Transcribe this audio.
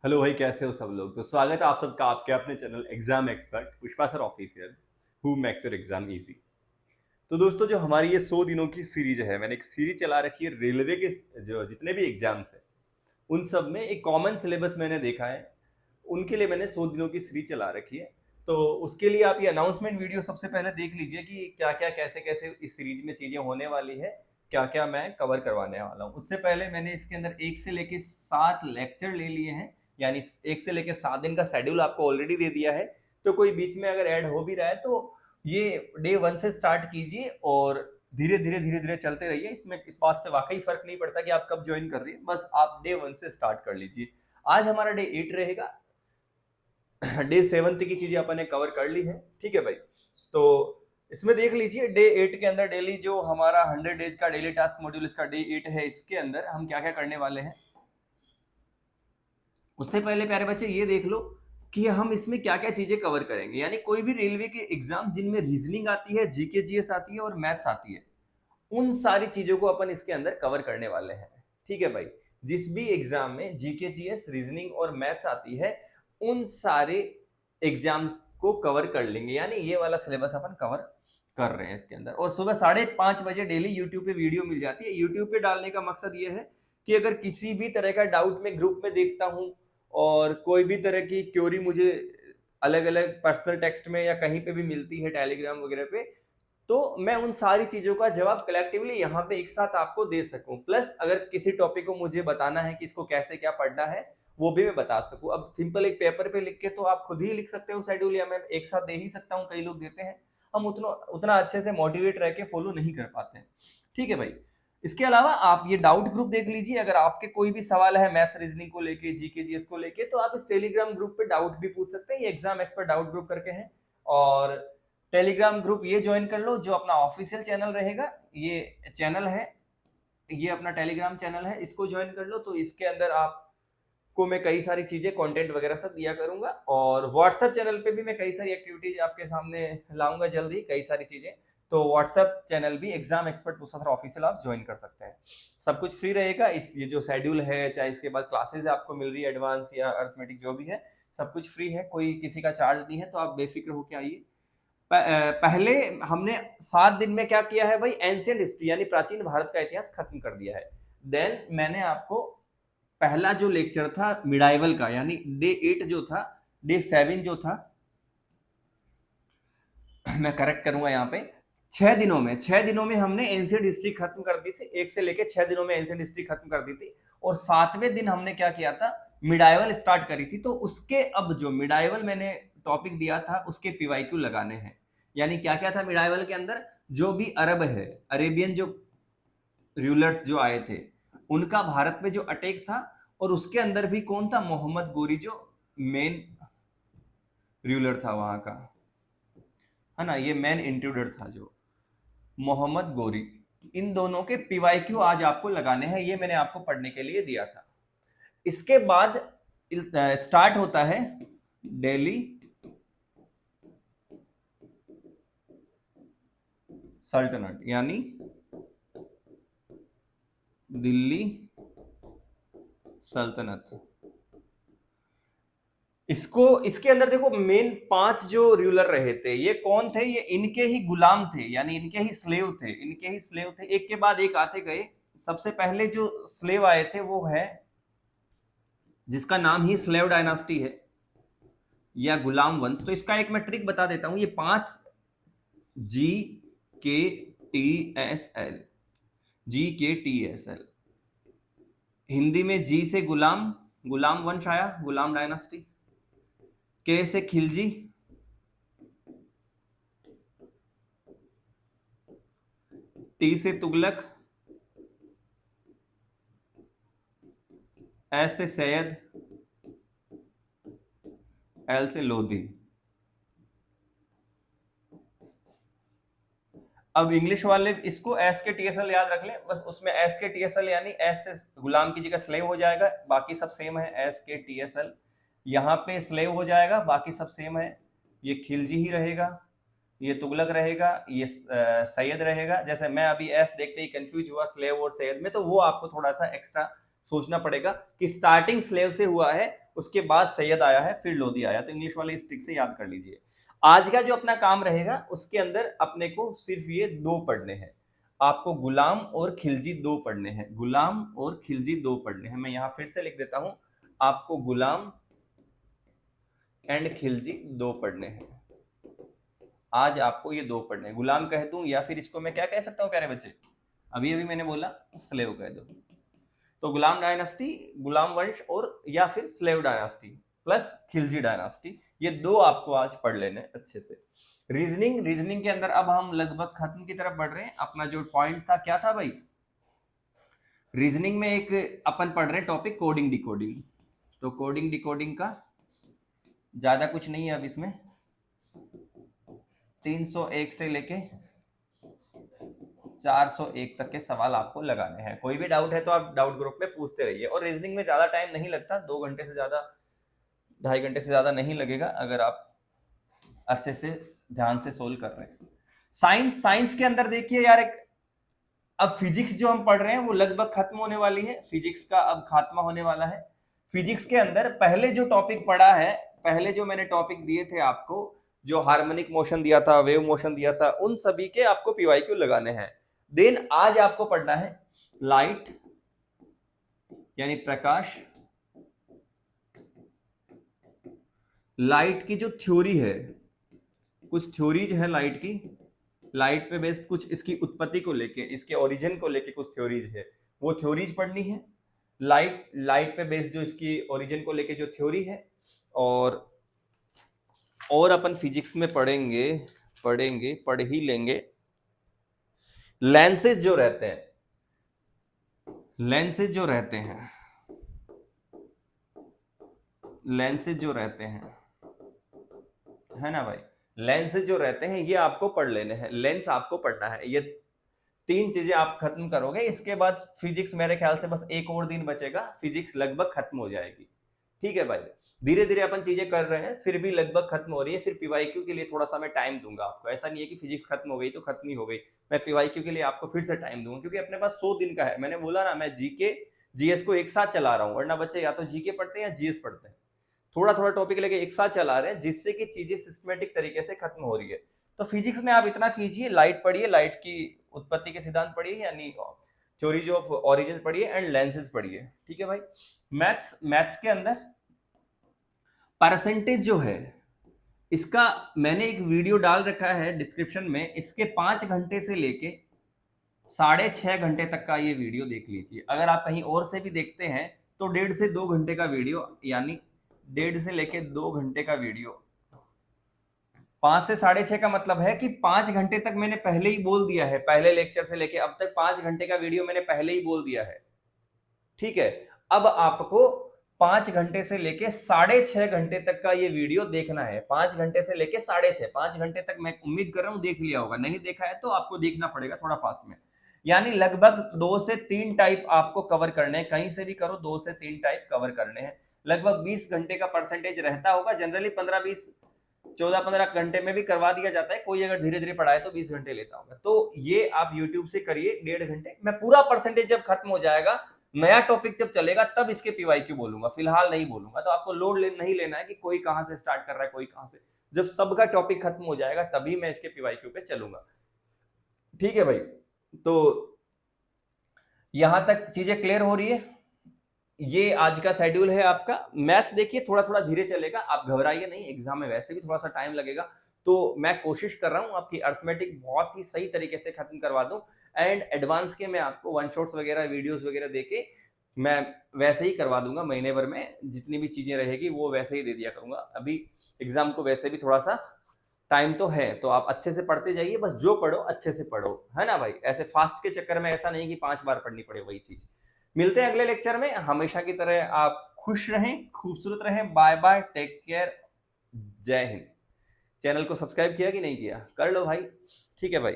Hello भाई, कैसे हो सब लोग। तो स्वागत है आप सबका आपके अपने channel exam expert Pushpa sir official, who makes your exam easy. तो दोस्तों, जो हमारी ये 100 दिनों की सीरीज है, मैंने एक सीरीज चला रखी है रेलवे के जो जितने भी एग्जाम्स हैं उन सब में एक कॉमन सिलेबस मैंने देखा है, उनके लिए मैंने 100 दिनों की सीरीज चला रखी है। तो उसके लिए आप ये अनाउंसमेंट वीडियो सबसे पहले देख लीजिए कि क्या क्या कैसे कैसे इस सीरीज में चीजें होने वाली है, क्या क्या मैं कवर करवाने वाला हूँ। उससे पहले मैंने इसके अंदर 1 से लेके 7 लेक्चर ले लिए हैं, यानी 1 से लेके 7 दिन का शेड्यूल आपको ऑलरेडी दे दिया है। तो कोई बीच में अगर ऐड हो भी रहा है तो ये डे 1 से स्टार्ट कीजिए और धीरे धीरे चलते रहिए। इसमें इस बात से वाकई फर्क नहीं पड़ता कि आप कब ज्वाइन कर रही है, बस आप डे 1 से स्टार्ट कर लीजिए। आज हमारा डे 8 रहेगा। डे 7 की चीजें अपन ने कवर कर ली है, ठीक है भाई। तो इसमें देख लीजिए डे 8 के अंदर डेली जो हमारा 100 डेज का डेली टास्क मॉड्यूल इसका डे 8 है, इसके अंदर हम क्या क्या करने वाले हैं। उससे पहले प्यारे बच्चे ये देख लो कि हम इसमें क्या क्या चीजें कवर करेंगे। यानी कोई भी रेलवे के एग्जाम जिनमें रीजनिंग आती है, जीके जीएस आती है और मैथ्स आती है, उन सारी चीजों को अपन इसके अंदर कवर करने वाले हैं, ठीक है भाई। जिस भी एग्जाम में जीके जीएस रीजनिंग और मैथ्स आती है, उन सारे एग्जाम्स को कवर कर लेंगे। यानी ये वाला सिलेबस अपन कवर कर रहे हैं इसके अंदर। और सुबह 5:30 बजे डेली यूट्यूब पे वीडियो मिल जाती है। यूट्यूब पे डालने का मकसद ये है कि अगर किसी भी तरह का डाउट मैं ग्रुप में देखता हूँ और कोई भी तरह की क्योरी मुझे अलग अलग पर्सनल टेक्स्ट में या कहीं पे भी मिलती है, टेलीग्राम वगैरह पे, तो मैं उन सारी चीजों का जवाब कलेक्टिवली यहाँ पे एक साथ आपको दे सकूं। प्लस अगर किसी टॉपिक को मुझे बताना है कि इसको कैसे क्या पढ़ना है, वो भी मैं बता सकूं। अब सिंपल एक पेपर पे लिख के तो आप खुद ही लिख सकते हो शेड्यूल, या मैं एक साथ दे ही सकता हूँ, कई लोग देते हैं। हम उतना उतना अच्छे से मोटिवेट रह के फॉलो नहीं कर पाते हैं, ठीक है भाई। इसके अलावा आप ये डाउट ग्रुप देख लीजिए। अगर आपके कोई भी सवाल है मैथ्स रीजनिंग को लेके, जीके जीएस को लेके, तो आप इस टेलीग्राम ग्रुप पे डाउट भी पूछ सकते हैं। ये एग्जाम एक्सपर्ट डाउट ग्रुप करके है। और टेलीग्राम ग्रुप ये ज्वाइन कर लो जो अपना ऑफिशियल चैनल रहेगा। ये चैनल है, ये अपना टेलीग्राम चैनल है, इसको ज्वाइन कर लो। तो इसके अंदर आपको मैं कई सारी चीजें कंटेंट वगैरह सब दिया करूंगा। और व्हाट्सएप चैनल पे भी मैं कई सारी एक्टिविटीज आपके सामने लाऊंगा जल्दी, कई सारी चीजें। तो व्हाट्सएप चैनल भी एग्जाम एक्सपर्ट प्रोफेसर ऑफिशियल आप ज्वाइन कर सकते हैं। सब कुछ फ्री रहेगा। इस ये जो शेड्यूल है, चाहे इसके बाद क्लासेज आपको मिल रही है एडवांस या अर्थमेटिक जो भी है, सब कुछ फ्री है, कोई किसी का चार्ज नहीं है। तो आप बेफिक्र होकर आइए। पहले हमने 7 दिन में क्या किया है भाई, एंशियंट हिस्ट्री यानी प्राचीन भारत का इतिहास खत्म कर दिया है। देन मैंने आपको पहला जो लेक्चर था मिडाइवल का, यानी डे 8 जो था, डे 7 जो था, मैं करेक्ट करूंगा यहाँ पे, 6 दिनों में हमने एंशियंट हिस्ट्री खत्म कर दी थी। 1 से लेके 6 दिनों में एंशियंट हिस्ट्री खत्म कर दी थी। और 7वें दिन हमने क्या किया था, मिडाइवल स्टार्ट करी थी। तो उसके अब जो मिडाइवल मैंने टॉपिक दिया था उसके पीवाईक्यू लगाने हैं। यानी क्या क्या था मिडाइवल के अंदर, जो भी अरब है, अरेबियन जो रूलर्स जो आए थे, उनका भारत में जो अटैक था, और उसके अंदर भी कौन था, मोहम्मद गोरी जो मेन रूलर था वहां का, है ना, ये मेन इंट्रूडर था जो मोहम्मद गोरी। इन दोनों के पीवाईक्यू आज आपको लगाने हैं, ये मैंने आपको पढ़ने के लिए दिया था। इसके बाद स्टार्ट होता है दिल्ली सल्तनत, यानी दिल्ली सल्तनत। इसको इसके अंदर देखो, मेन 5 जो रूलर रहे थे, ये कौन थे, ये इनके ही गुलाम थे, यानी इनके ही स्लेव थे, एक के बाद एक आते गए। सबसे पहले जो स्लेव आए थे वो है, जिसका नाम ही स्लेव डायनास्टी है या गुलाम वंश। तो इसका एक मैं ट्रिक बता देता हूं। ये 5 GKTSL, हिंदी में जी से गुलाम, गुलाम वंश आया, गुलाम डायनास्टी। के से खिलजी, टी से तुगलक, एस से सैयद, एल से लोधी। अब इंग्लिश वाले इसको एस के टीएसएल याद रख लें, बस उसमें एस के टीएसएल यानी एस से गुलाम की जगह स्लेव हो जाएगा, बाकी सब सेम है। एस के टीएसएल यहाँ पे स्लेव हो जाएगा, बाकी सब सेम है। ये खिलजी ही रहेगा, ये तुगलक रहेगा, ये सैयद रहेगा। जैसे मैं अभी एस देखते ही कंफ्यूज हुआ स्लेव और सैयद में, तो वो आपको थोड़ा सा एक्स्ट्रा सोचना पड़ेगा कि स्टार्टिंग स्लेव से हुआ है उसके बाद सैयद आया है, फिर लोधी आया। तो इंग्लिश वाले इस ट्रिक से याद कर लीजिए। आज का जो अपना काम रहेगा उसके अंदर अपने को सिर्फ ये 2 पढ़ने हैं। आपको गुलाम और खिलजी 2 पढ़ने हैं, गुलाम और खिलजी 2 पढ़ने हैं। मैं यहां फिर से लिख देता हूं, आपको गुलाम एंड खिलजी 2 पढ़ने हैं। आज आपको ये 2 पढ़ने हैं। गुलाम कह दूं या फिर इसको मैं क्या कह सकता हूं प्यारे बच्चे? अभी अभी मैंने बोला स्लेव कह दो। तो गुलाम डायनास्टी, गुलाम वंश और या फिर slave dynasty plus Khilji dynasty, ये 2 आपको आज पढ़ लेने अच्छे से। रीजनिंग के अंदर अब हम लगभग खत्म की तरफ बढ़ रहे हैं। अपना जो पॉइंट था क्या था भाई? रीजनिंग में एक अपन पढ़ रहे हैं टॉपिक कोडिंग डिकोडिंग। तो कोडिंग डिकोडिंग का ज्यादा कुछ नहीं है अब इसमें। 301 से लेके 401 तक के सवाल आपको लगाने हैं। कोई भी डाउट है तो आप डाउट ग्रुप में पूछते रहिए। और रीजनिंग में ज्यादा टाइम नहीं लगता, 2 घंटे से ज्यादा, 2.5 घंटे से ज्यादा नहीं लगेगा अगर आप अच्छे से ध्यान से सोल्व कर रहे हैं। साइंस के अंदर देखिए यार, एक अब फिजिक्स जो हम पढ़ रहे हैं वो लगभग खत्म होने वाली है। फिजिक्स का अब खात्मा होने वाला है। फिजिक्स के अंदर पहले जो टॉपिक पढ़ा है, पहले जो मैंने टॉपिक दिए थे आपको, जो हार्मोनिक मोशन दिया था, वेव मोशन दिया था, उन सभी के आपको पीवाईक्यू लगाने हैं। देन आज आपको पढ़ना है लाइट यानी प्रकाश। लाइट की जो थ्योरी है, कुछ थ्योरीज है लाइट की, लाइट पे बेस्ड कुछ इसकी उत्पत्ति को लेके, इसके ओरिजिन को लेके कुछ थ्योरीज है, वो थ्योरीज पढ़नी है। लाइट पे बेस्ड जो इसकी ओरिजिन को लेके जो थ्योरी है। और अपन फिजिक्स में पढ़ेंगे पढ़ ही लेंगे लेंसेज जो रहते हैं, लेंसेज जो रहते हैं, है ना भाई? लेंसेज जो रहते हैं ये आपको पढ़ लेने हैं। लेंस आपको पढ़ना है। ये 3 चीजें आप खत्म करोगे, इसके बाद फिजिक्स मेरे ख्याल से बस 1 और दिन बचेगा, फिजिक्स लगभग खत्म हो जाएगी। ठीक है भाई, धीरे धीरे अपन चीजें कर रहे हैं, फिर भी लगभग खत्म हो रही है। फिर पीवाईक्यू के लिए थोड़ा सा मैं टाइम दूंगा आपको। ऐसा नहीं है कि फिजिक्स खत्म हो गई तो खत्म ही हो गई। मैं पीवाईक्यू के लिए आपको फिर से टाइम दूंगा, क्योंकि अपने पास 100 दिन का है। मैंने बोला ना, मैं जीके जीएस को एक साथ चला रहा हूँ, वरना बच्चे या तो जीके पढ़ते हैं या जीएस पढ़ते हैं। थोड़ा थोड़ा टॉपिक लेके एक साथ चला रहे हैं, जिससे कि चीजें सिस्टमेटिक तरीके से खत्म हो रही है। तो फिजिक्स में आप इतना कीजिए, लाइट पढ़िए, लाइट की उत्पत्ति के सिद्धांत पढ़िए यानी थ्योरीज ऑफ ऑरिजिन पढ़िए एंड लेंसेज पढ़िए। ठीक है भाई। मैथ्स के अंदर परसेंटेज जो है, इसका मैंने एक वीडियो डाल रखा है डिस्क्रिप्शन में। इसके 5 घंटे से लेके 6.5 घंटे तक का ये वीडियो देख लीजिए। अगर आप कहीं और से भी देखते हैं तो 1.5 से 2 घंटे का वीडियो, यानी 1.5 से लेके 2 घंटे का वीडियो। 5 से 6.5 का मतलब है कि 5 घंटे तक मैंने पहले ही बोल दिया है। पहले लेक्चर से लेके अब तक 5 घंटे का वीडियो मैंने पहले ही बोल दिया है। ठीक है, अब आपको 5 घंटे से लेके 6.5 घंटे तक का ये वीडियो देखना है। 5 घंटे से लेके 6.5, 5 घंटे तक मैं उम्मीद कर रहा हूं देख लिया होगा। नहीं देखा है तो आपको देखना पड़ेगा थोड़ा फास्ट में। यानी लगभग 2 से 3 टाइप आपको कवर करने हैं। कहीं से भी करो, 2 से 3 टाइप कवर करने हैं। लगभग 20 घंटे का परसेंटेज रहता होगा। जनरली 15-20, 14-15 घंटे में भी करवा दिया जाता है। कोई अगर धीरे धीरे पढ़ाए तो 20 घंटे लेता होगा। तो ये आप यूट्यूब से करिए 1.5 घंटे में। पूरा परसेंटेज जब खत्म हो जाएगा, नया टॉपिक जब चलेगा, तब इसके पीवाईक्यू बोलूंगा, फिलहाल नहीं बोलूंगा। तो आपको लोड नहीं लेना है कि कोई कहां से स्टार्ट कर रहा है, कोई कहां से। जब सबका टॉपिक खत्म हो जाएगा तभी मैं इसके पीवाईक्यू पे चलूंगा। ठीक है भाई, तो यहां तक चीजें क्लियर हो रही है। ये आज का शेड्यूल है आपका। मैथ्स देखिए थोड़ा थोड़ा धीरे चलेगा, आप घबराइए नहीं, एग्जाम में वैसे भी थोड़ा सा टाइम लगेगा। तो मैं कोशिश कर रहा हूं आपकी अर्थमेटिक बहुत ही सही तरीके से खत्म करवा दूं। एंड एडवांस के मैं आपको वन शॉट्स वगैरह, वीडियोस वगैरह देके मैं वैसे ही करवा दूंगा। महीने भर में जितनी भी चीजें रहेगी वो वैसे ही दे दिया करूंगा। अभी एग्जाम को वैसे भी थोड़ा सा टाइम तो है, तो आप अच्छे से पढ़ते जाइए। बस जो पढ़ो अच्छे से पढ़ो, है ना भाई? ऐसे फास्ट के चक्कर में ऐसा नहीं कि 5 बार पढ़नी पड़े वही चीज। मिलते हैं अगले लेक्चर में। हमेशा की तरह आप खुश रहें, खूबसूरत रहें। बाय बाय, टेक केयर, जय हिंद। चैनल को सब्सक्राइब किया कि नहीं किया? कर लो भाई। ठीक है भाई।